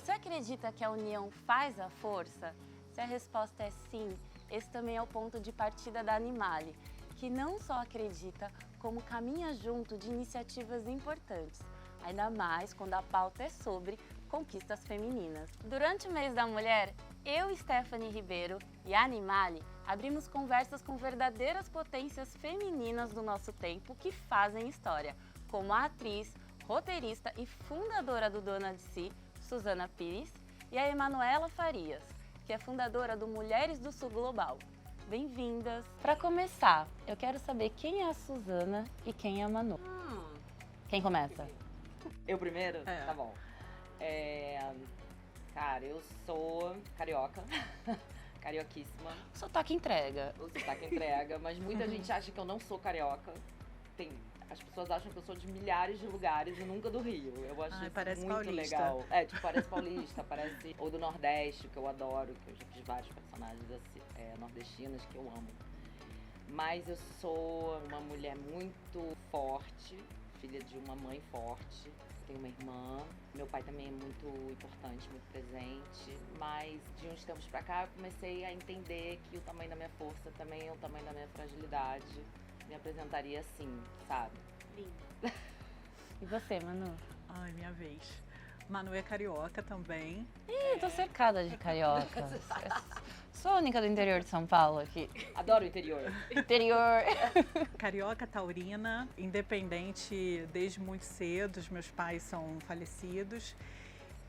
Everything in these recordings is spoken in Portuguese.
Você acredita que a união faz a força? Se a resposta é sim, esse também é o ponto de partida da Animale, que não só acredita, como caminha junto de iniciativas importantes, ainda mais quando a pauta é sobre conquistas femininas. Durante o mês da mulher, eu, Stephanie Ribeiro e a Animale abrimos conversas com verdadeiras potências femininas do nosso tempo que fazem história, como a atriz, roteirista e fundadora do Dona de Si, Suzana Pires, e a Emanuela Farias, que é fundadora do Mulheres do Sul Global. Bem-vindas! Para começar, eu quero saber quem é a Suzana e quem é a Manu. Quem começa? Eu primeiro? É. Tá bom. Cara, eu sou carioca, carioquíssima. Sotaque entrega. O sotaque entrega, mas muita gente acha que eu não sou carioca. As pessoas acham que eu sou de milhares de lugares e nunca do Rio. Eu acho isso parece muito paulista. legal. Parece paulista, parece... Ou do Nordeste, que eu adoro, que eu já fiz vários personagens assim, nordestinos que eu amo. Mas eu sou uma mulher muito forte, filha de uma mãe forte. Tenho uma irmã, meu pai também é muito importante, muito presente, mas de uns tempos pra cá eu comecei a entender que o tamanho da minha força também é o tamanho da minha fragilidade. Me apresentaria assim, sabe? Linda. E você, Manu? Ai, minha vez. Manu é carioca também. Ih, tô cercada de carioca. Sou a única do interior de São Paulo aqui. Adoro o interior. Interior. Carioca taurina, independente desde muito cedo, os meus pais são falecidos.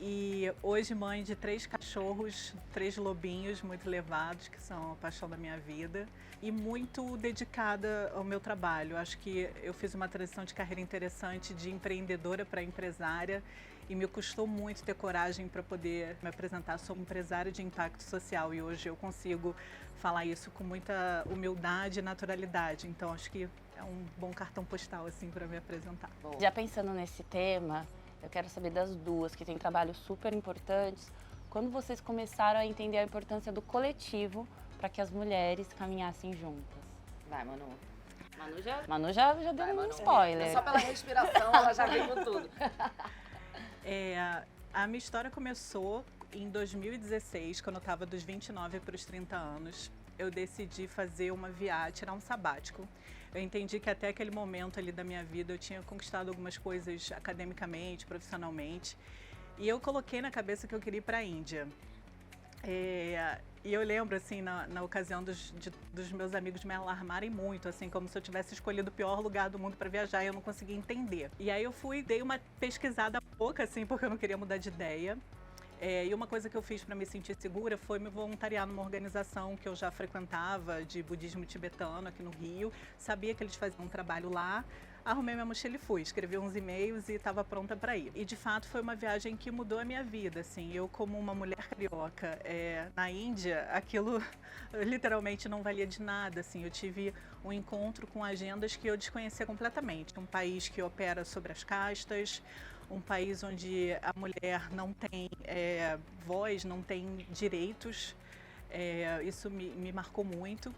E hoje mãe de 3 cachorros, 3 lobinhos muito levados, que são a paixão da minha vida. E muito dedicada ao meu trabalho. Acho que eu fiz uma transição de carreira interessante de empreendedora para empresária. E me custou muito ter coragem para poder me apresentar. Sou empresária de impacto social e hoje eu consigo falar isso com muita humildade e naturalidade. Então acho que é um bom cartão postal assim para me apresentar. Bom, Já pensando nesse tema, eu quero saber das duas, que têm trabalhos super importantes. Quando vocês começaram a entender a importância do coletivo para que as mulheres caminhassem juntas? vai, Manu. Manu já deu Vai, um Manu. spoiler. Só pela respiração ela já veio com tudo. A minha história começou em 2016, quando eu estava dos 29 para os 30 anos. Eu decidi fazer uma viagem, tirar um sabático. Eu entendi que até aquele momento ali da minha vida eu tinha conquistado algumas coisas academicamente, profissionalmente. E eu coloquei na cabeça que eu queria ir para a Índia. E eu lembro, assim, na ocasião dos meus amigos me alarmarem muito, assim, como se eu tivesse escolhido o pior lugar do mundo para viajar e eu não conseguia entender. E aí eu dei uma pesquisada pouca, assim, porque eu não queria mudar de ideia. E uma coisa que eu fiz para me sentir segura foi me voluntariar numa organização que eu já frequentava, de budismo tibetano aqui no Rio. Sabia que eles faziam um trabalho lá. Arrumei minha mochila e fui, escrevi uns e-mails e estava pronta para ir. E de fato foi uma viagem que mudou a minha vida, assim. Eu como uma mulher carioca na Índia, aquilo literalmente não valia de nada, assim. Eu tive um encontro com agendas que eu desconhecia completamente. Um país que opera sobre as castas, um país onde a mulher não tem voz, não tem direitos. Isso me marcou muito.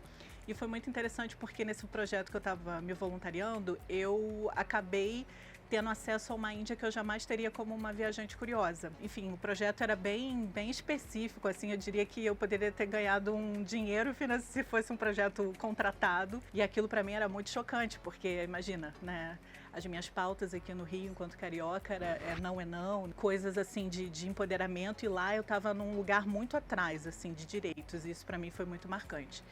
E foi muito interessante porque nesse projeto que eu estava me voluntariando, eu acabei tendo acesso a uma Índia que eu jamais teria como uma viajante curiosa. Enfim, o projeto era bem específico, assim, eu diria que eu poderia ter ganhado um dinheiro se fosse um projeto contratado. E aquilo para mim era muito chocante, porque imagina, né? As minhas pautas aqui no Rio, enquanto carioca, é não, coisas assim de empoderamento. E lá eu estava num lugar muito atrás, assim, de direitos. E isso para mim foi muito marcante.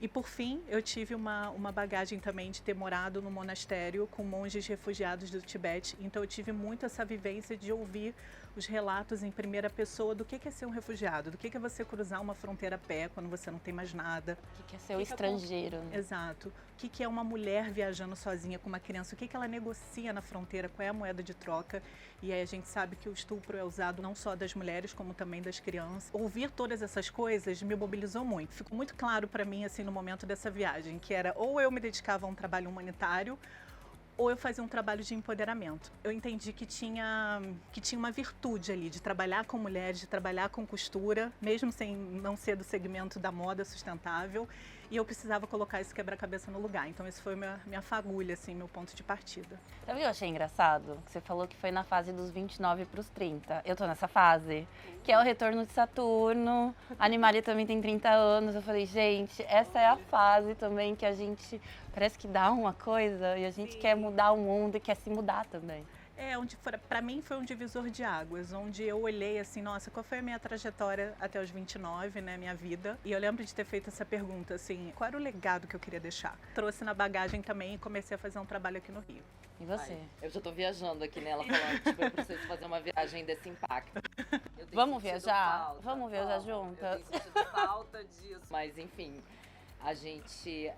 E por fim, eu tive uma bagagem também de ter morado no monastério com monges refugiados do Tibete. Então eu tive muito essa vivência de ouvir os relatos em primeira pessoa do que é ser um refugiado, do que é você cruzar uma fronteira a pé quando você não tem mais nada. O que é ser o estrangeiro, né? Exato. O que é uma mulher viajando sozinha com uma criança, o que ela negocia na fronteira, qual é a moeda de troca. E aí a gente sabe que o estupro é usado não só das mulheres, como também das crianças. Ouvir todas essas coisas me mobilizou muito. Ficou muito claro para mim, assim, no momento dessa viagem, que era ou eu me dedicava a um trabalho humanitário, ou eu fazia um trabalho de empoderamento. Eu entendi que tinha uma virtude ali de trabalhar com mulheres, de trabalhar com costura, mesmo sem não ser do segmento da moda sustentável, e eu precisava colocar esse quebra-cabeça no lugar. Então esse foi minha fagulha, assim, meu ponto de partida. Sabe o que eu achei engraçado? Que você falou que foi na fase dos 29 para os 30. Eu tô nessa fase, que é o retorno de Saturno. A Animalia também tem 30 anos. Eu falei, gente, essa é a fase também que a gente parece que dá uma coisa e a gente quer mudar o mundo e quer se mudar também. Onde para mim foi um divisor de águas, onde eu olhei assim, nossa, qual foi a minha trajetória até os 29, né, minha vida? E eu lembro de ter feito essa pergunta, assim, qual era o legado que eu queria deixar? Trouxe na bagagem também e comecei a fazer um trabalho aqui no Rio. E você? Ai, eu já tô viajando aqui nela, falando, tipo, eu preciso fazer uma viagem desse impacto. Vamos viajar? Vamos viajar juntas? Eu tenho sentido falta disso. Mas, enfim, a gente...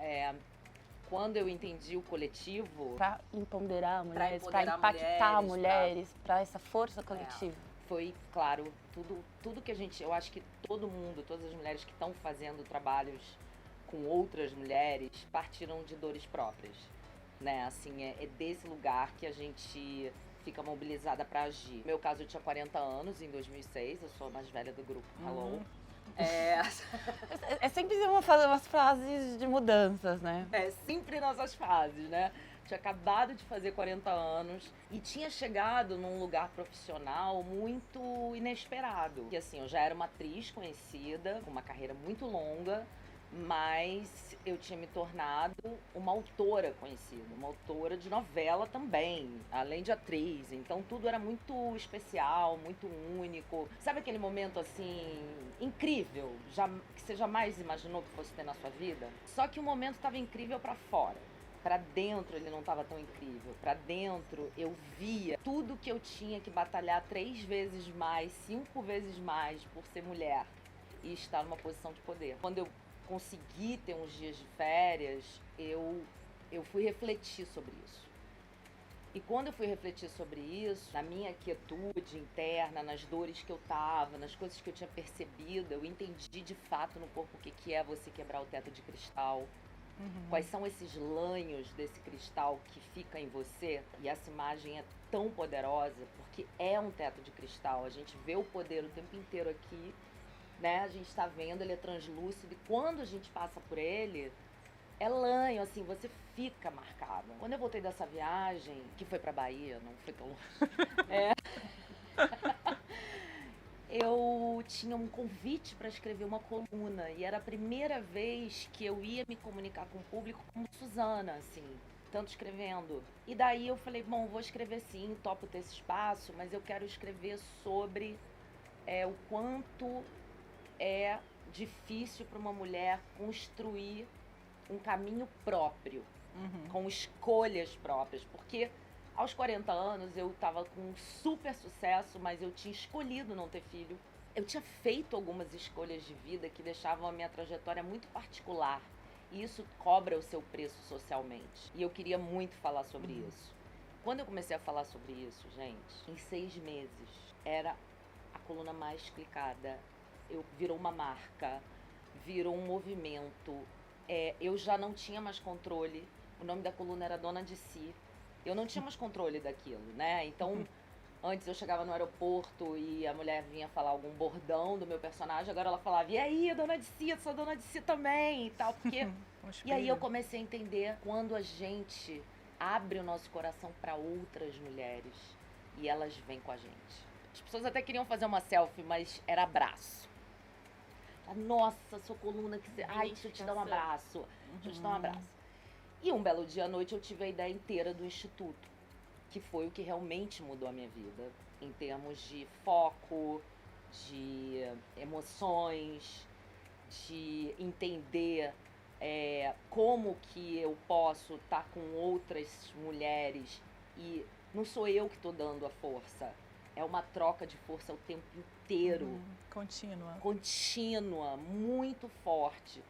Quando eu entendi o coletivo... Para empoderar mulheres, para empoderar impactar mulheres, para essa força coletiva. Foi, claro, tudo que a gente... Eu acho que todo mundo, todas as mulheres que estão fazendo trabalhos com outras mulheres, partiram de dores próprias, né? Assim, é desse lugar que a gente fica mobilizada para agir. No meu caso, eu tinha 40 anos em 2006, eu sou a mais velha do grupo Hello. É sempre umas fases de mudanças, né? É sempre nessas fases, né? Tinha acabado de fazer 40 anos e tinha chegado num lugar profissional muito inesperado. Que assim, eu já era uma atriz conhecida, com uma carreira muito longa, mas eu tinha me tornado uma autora conhecida, uma autora de novela também, além de atriz. Então tudo era muito especial, muito único. Sabe aquele momento assim, incrível, que você jamais imaginou que fosse ter na sua vida? Só que o momento estava incrível para fora. Para dentro ele não estava tão incrível. Para dentro eu via tudo que eu tinha que batalhar 3 vezes mais, 5 vezes mais por ser mulher e estar numa posição de poder. Quando eu consegui ter uns dias de férias, eu fui refletir sobre isso. E quando eu fui refletir sobre isso, na minha quietude interna, nas dores que eu tava, nas coisas que eu tinha percebido, eu entendi de fato no corpo o que é você quebrar o teto de cristal. Quais são esses lanhos desse cristal que fica em você? E essa imagem é tão poderosa porque é um teto de cristal. A gente vê o poder o tempo inteiro aqui, né? A gente tá vendo, ele é translúcido e quando a gente passa por ele, é lanho, assim, você fica marcada. Quando eu voltei dessa viagem, que foi pra Bahia, não foi tão longe, eu tinha um convite para escrever uma coluna e era a primeira vez que eu ia me comunicar com o público como Suzana, assim, tanto escrevendo. E daí eu falei, bom, vou escrever sim, topo ter esse espaço, mas eu quero escrever sobre o quanto é difícil para uma mulher construir um caminho próprio, com escolhas próprias, porque aos 40 anos eu estava com super sucesso, mas eu tinha escolhido não ter filho. Eu tinha feito algumas escolhas de vida que deixavam a minha trajetória muito particular. E isso cobra o seu preço socialmente. E eu queria muito falar sobre isso. Quando eu comecei a falar sobre isso, gente, em 6 meses, era a coluna mais clicada. Virou uma marca, virou um movimento. Eu já não tinha mais controle. O nome da coluna era Dona de Si. Eu não tinha mais controle daquilo, né? Então, antes eu chegava no aeroporto e a mulher vinha falar algum bordão do meu personagem, agora ela falava, e aí, Dona de Si, eu sou Dona de Si também e tal, porque... E aí eu comecei a entender quando a gente abre o nosso coração para outras mulheres e elas vêm com a gente. As pessoas até queriam fazer uma selfie, mas era abraço. Nossa, sua coluna, que você... Ai, deixa eu te dar um abraço. Deixa eu te dar um abraço. E um belo dia à noite eu tive a ideia inteira do Instituto, que foi o que realmente mudou a minha vida, em termos de foco, de emoções, de entender como que eu posso estar com outras mulheres e não sou eu que estou dando a força, é uma troca de força o tempo inteiro. Contínua, muito forte.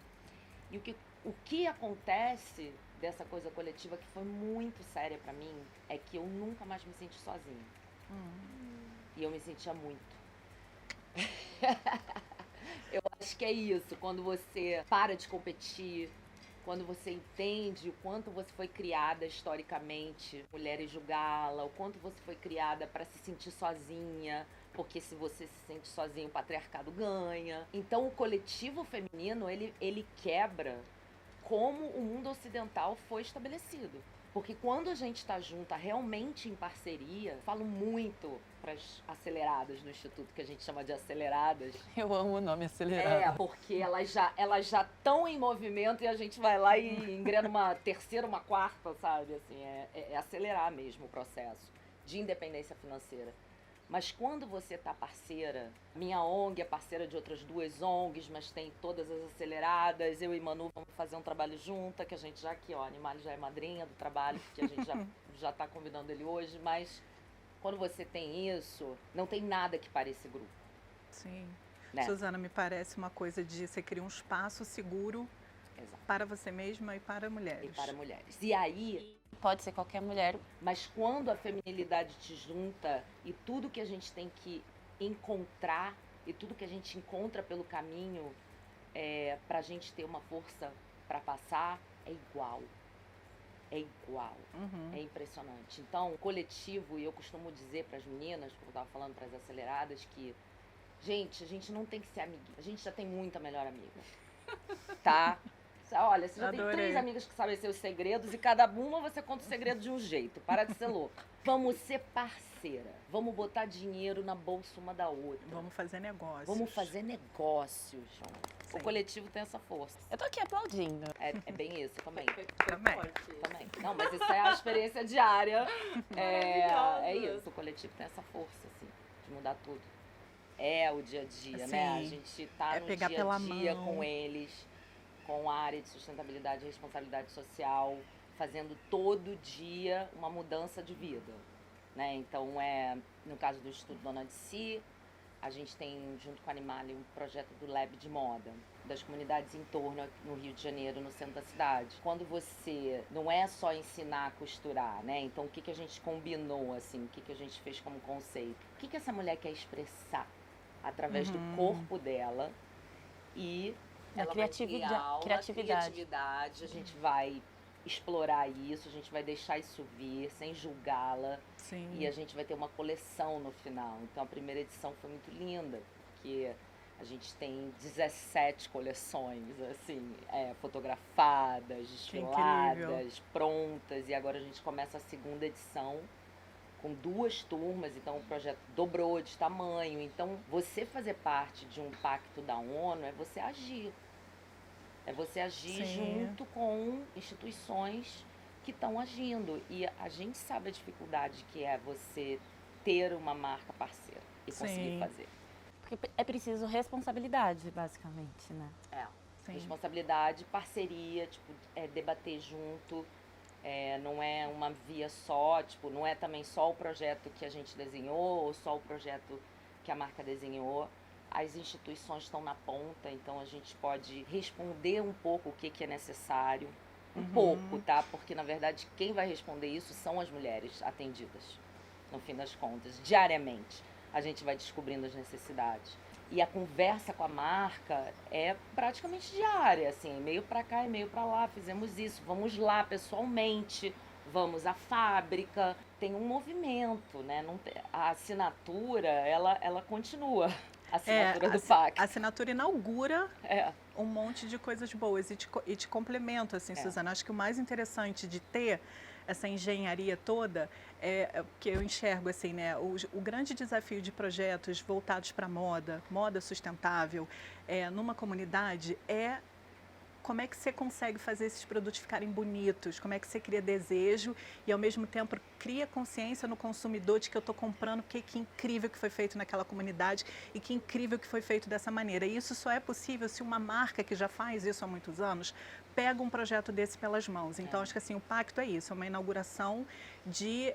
E o que acontece dessa coisa coletiva que foi muito séria pra mim é que eu nunca mais me senti sozinha. E eu me sentia muito. Eu acho que é isso, quando você para de competir, quando você entende o quanto você foi criada historicamente, mulheres julgá-la, o quanto você foi criada para se sentir sozinha, porque se você se sente sozinho, o patriarcado ganha. Então o coletivo feminino, ele quebra como o mundo ocidental foi estabelecido. Porque quando a gente está junta realmente em parceria, falo muito para as aceleradas no Instituto, que a gente chama de aceleradas. Eu amo o nome acelerado. É, porque elas já estão em movimento e a gente vai lá e engrena uma terceira, uma quarta, sabe? Assim, é acelerar mesmo o processo de independência financeira. Mas quando você tá parceira, minha ONG é parceira de outras 2 ONGs, mas tem todas as aceleradas, eu e Manu vamos fazer um trabalho junta, que a gente já aqui, ó, a Animale já é madrinha do trabalho, que a gente já tá convidando ele hoje, mas quando você tem isso, não tem nada que pare esse grupo. Sim. Né? Suzana, me parece uma coisa de você criar um espaço seguro. Exato. Para você mesma e para mulheres. E para mulheres. E aí... Pode ser qualquer mulher. Mas quando a feminilidade te junta e tudo que a gente tem que encontrar e tudo que a gente encontra pelo caminho pra gente ter uma força para passar, é igual. É igual. Uhum. É impressionante. Então, o coletivo, e eu costumo dizer para as meninas, como eu estava falando para as aceleradas, que, gente, a gente não tem que ser amiguinha. A gente já tem muita melhor amiga. Tá? Olha, você já tem 3 amigas que sabem seus segredos e cada uma você conta o segredo de um jeito. Para de ser louca. Vamos ser parceira. Vamos botar dinheiro na bolsa uma da outra. Vamos fazer negócios. Vamos fazer negócios. Sim. O coletivo tem essa força. Eu tô aqui aplaudindo. É bem isso também. Também. Não, mas isso é a experiência diária. É isso. O coletivo tem essa força, assim, de mudar tudo. É o dia a dia, assim, né? A gente tá no pegar dia pela a dia mão. com eles, com a área de sustentabilidade e responsabilidade social, fazendo todo dia uma mudança de vida, né? Então, no caso do Instituto Dona de Si, a gente tem, junto com a Animale, um projeto do Lab de Moda, das comunidades em torno, no Rio de Janeiro, no centro da cidade. Quando você não é só ensinar a costurar, né? Então, o que a gente combinou, assim, o que a gente fez como conceito? O que essa mulher quer expressar através do corpo dela e ela criatividade, a gente vai explorar isso, a gente vai deixar isso vir sem julgá-la. Sim. E a gente vai ter uma coleção no final. Então a primeira edição foi muito linda, porque a gente tem 17 coleções, assim, fotografadas, desfiladas, prontas. E agora a gente começa a segunda edição com 2 turmas, então o projeto dobrou de tamanho. Então você fazer parte de um pacto da ONU é você agir. É você agir junto com instituições que estão agindo. E a gente sabe a dificuldade que é você ter uma marca parceira e conseguir fazer. Porque é preciso responsabilidade, basicamente, né? Responsabilidade, parceria, tipo, debater junto. Não é uma via só, tipo, não é também só o projeto que a gente desenhou ou só o projeto que a marca desenhou. As instituições estão na ponta, então a gente pode responder um pouco o que é necessário. Um pouco, tá? Porque, na verdade, quem vai responder isso são as mulheres atendidas, no fim das contas. Diariamente, a gente vai descobrindo as necessidades. E a conversa com a marca é praticamente diária, assim, e-mail para cá, e-mail para lá, fizemos isso, vamos lá pessoalmente, vamos à fábrica. Tem um movimento, né? Não tem, a assinatura, ela continua. A assinatura do pacto. A assinatura inaugura um monte de coisas boas e te complemento, assim, Suzana. Acho que o mais interessante de ter essa engenharia toda que eu enxergo, assim, né? O grande desafio de projetos voltados para moda sustentável, numa comunidade como é que você consegue fazer esses produtos ficarem bonitos, como é que você cria desejo e, ao mesmo tempo, cria consciência no consumidor de que eu estou comprando, porque que incrível que foi feito naquela comunidade e que incrível que foi feito dessa maneira. E isso só é possível se uma marca que já faz isso há muitos anos pega um projeto desse pelas mãos. Então, acho que assim, o pacto é isso, é uma inauguração de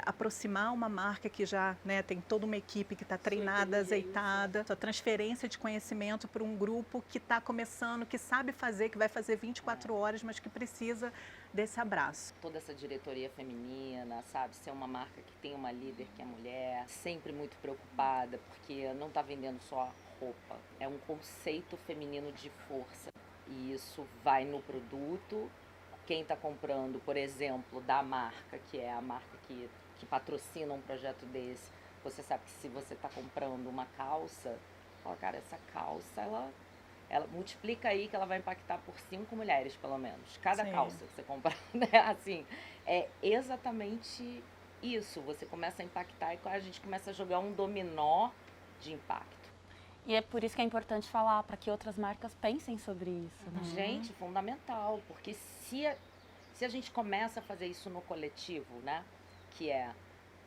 aproximar uma marca que já tem toda uma equipe que está treinada, azeitada, a transferência de conhecimento para um grupo que está começando, que sabe fazer, que vai fazer 24 horas, mas que precisa desse abraço. Toda essa diretoria feminina, sabe, ser uma marca que tem uma líder que é mulher, sempre muito preocupada, porque não está vendendo só roupa, é um conceito feminino de força. E isso vai no produto. Quem está comprando, por exemplo, da marca, que é a marca que patrocina um projeto desse, você sabe que se você está comprando uma calça, fala, cara, essa calça, ela multiplica aí que ela vai impactar por 5 mulheres, pelo menos. Cada Sim. calça que você comprar, né? Assim, é exatamente isso. Você começa a impactar e a gente começa a jogar um dominó de impacto. E é por isso que é importante falar, para que outras marcas pensem sobre isso, né? Gente, fundamental, porque se a gente começa a fazer isso no coletivo, né? Que é,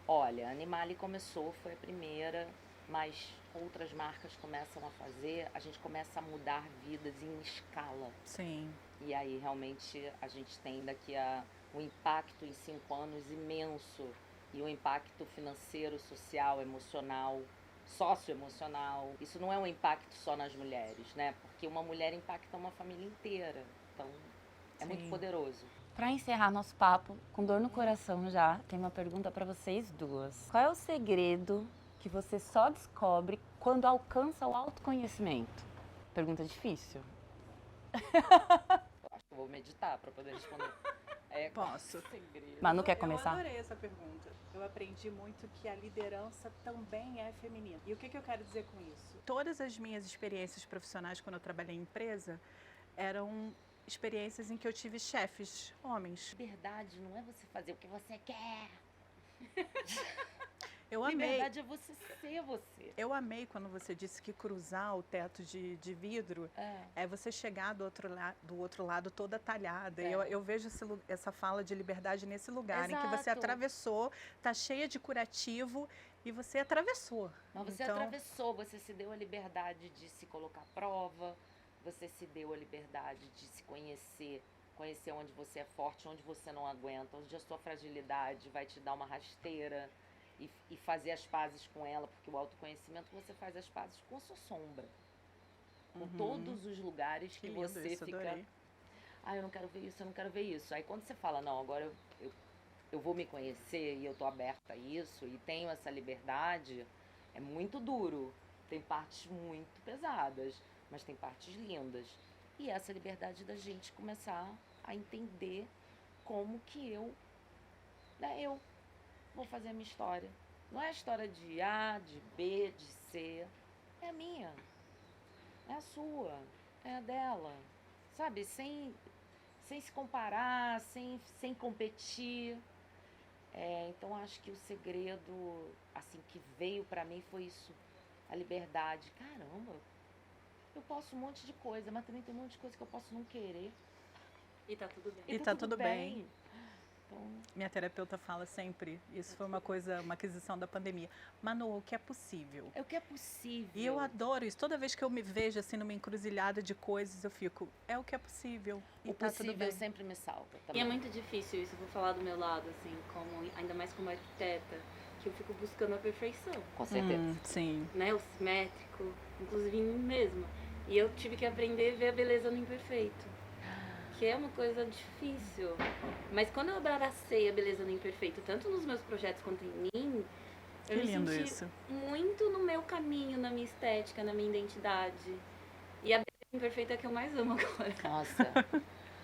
olha, a Animale começou, foi a primeira, mas outras marcas começam a fazer, a gente começa a mudar vidas em escala. Sim. E aí realmente a gente tem daqui a um impacto em 5 anos imenso. E um impacto financeiro, social, emocional, socioemocional. Isso não é um impacto só nas mulheres, né? Porque uma mulher impacta uma família inteira. Então, é muito Sim. poderoso. Para encerrar nosso papo, com dor no coração já, tem uma pergunta para vocês duas. Qual é o segredo que você só descobre quando alcança o autoconhecimento? Pergunta difícil. Eu acho que eu vou meditar para poder responder. Posso. Segredo. Manu, quer Eu começar? adorei essa pergunta. Eu aprendi muito que a liderança também é feminina. E o que eu quero dizer com isso? Todas as minhas experiências profissionais quando eu trabalhei em empresa eram experiências em que eu tive chefes homens. Liberdade não é você fazer o que você quer. Eu amei. Liberdade é você ser você. Eu amei quando você disse que cruzar o teto de vidro é você chegar do outro lado toda talhada. É. Eu vejo essa fala de liberdade nesse lugar, em que você Exato. atravessou, tá cheia de curativo e você atravessou. Mas você Então, atravessou, você se deu a liberdade de se colocar à prova, você se deu a liberdade de se conhecer onde você é forte, onde você não aguenta, onde a sua fragilidade vai te dar uma rasteira. E fazer as pazes com ela, porque o autoconhecimento você faz as pazes com a sua sombra. Com todos os lugares que lindo você isso, fica. adorei. Ah, eu não quero ver isso, eu não quero ver isso. Aí quando você fala, não, agora eu vou me conhecer e eu tô aberta a isso e tenho essa liberdade, é muito duro. Tem partes muito pesadas, mas tem partes lindas. E essa liberdade da gente começar a entender como que eu vou fazer a minha história. Não é a história de A, de B, de C. É a minha. É a sua. É a dela. Sabe? Sem se comparar, sem competir. Então, acho que o segredo, assim, que veio pra mim foi isso. A liberdade. Caramba, eu posso um monte de coisa, mas também tem um monte de coisa que eu posso não querer. E tá tudo bem. E tá tudo bem. Então, Minha terapeuta fala sempre, isso foi uma aquisição da pandemia. Manu, o que é possível? é o que é possível. E eu adoro isso. Toda vez que eu me vejo assim numa encruzilhada de coisas, eu fico, é o que é possível. E O tá tudo possível bem. sempre me salva. E Também. é muito difícil isso, vou falar do meu lado, assim, ainda mais como arquiteta, que eu fico buscando a perfeição, Com certeza. Sim. né? O simétrico, inclusive em mim mesma. E eu tive que aprender a ver a beleza no imperfeito, que é uma coisa difícil. Mas quando eu abracei a beleza no imperfeito, tanto nos meus projetos quanto em mim, Que eu me lindo senti isso. muito no meu caminho, na minha estética, na minha identidade. E a beleza imperfeita é a que eu mais amo agora. Nossa,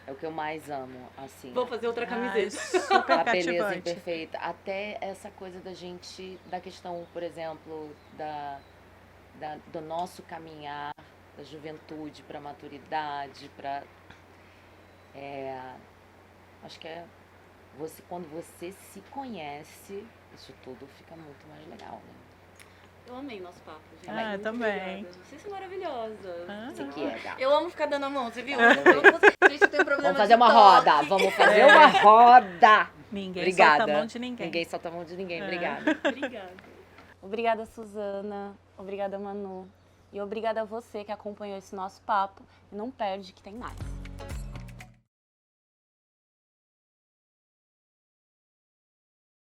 é o que eu mais amo, assim. Vou fazer outra Ai, camiseta. super A beleza cativante. imperfeita. Até essa coisa da gente, da questão, por exemplo, do nosso caminhar, da juventude para maturidade, para... acho que quando você se conhece, isso tudo fica muito mais legal, né? Eu amei nosso papo, gente. Ah, Muito também. obrigada. Vocês são maravilhosas. Ah. Você que é, gata. Eu amo ficar dando a mão, você viu? Ah, também. Gente, eu tenho problema Vamos fazer de uma toque. roda, vamos fazer uma roda! Ninguém Obrigada. solta a mão de ninguém. Ninguém solta a mão de ninguém, É. obrigada. Obrigada. Obrigada, Suzana. Obrigada, Manu. E obrigada a você que acompanhou esse nosso papo. E não perde que tem mais.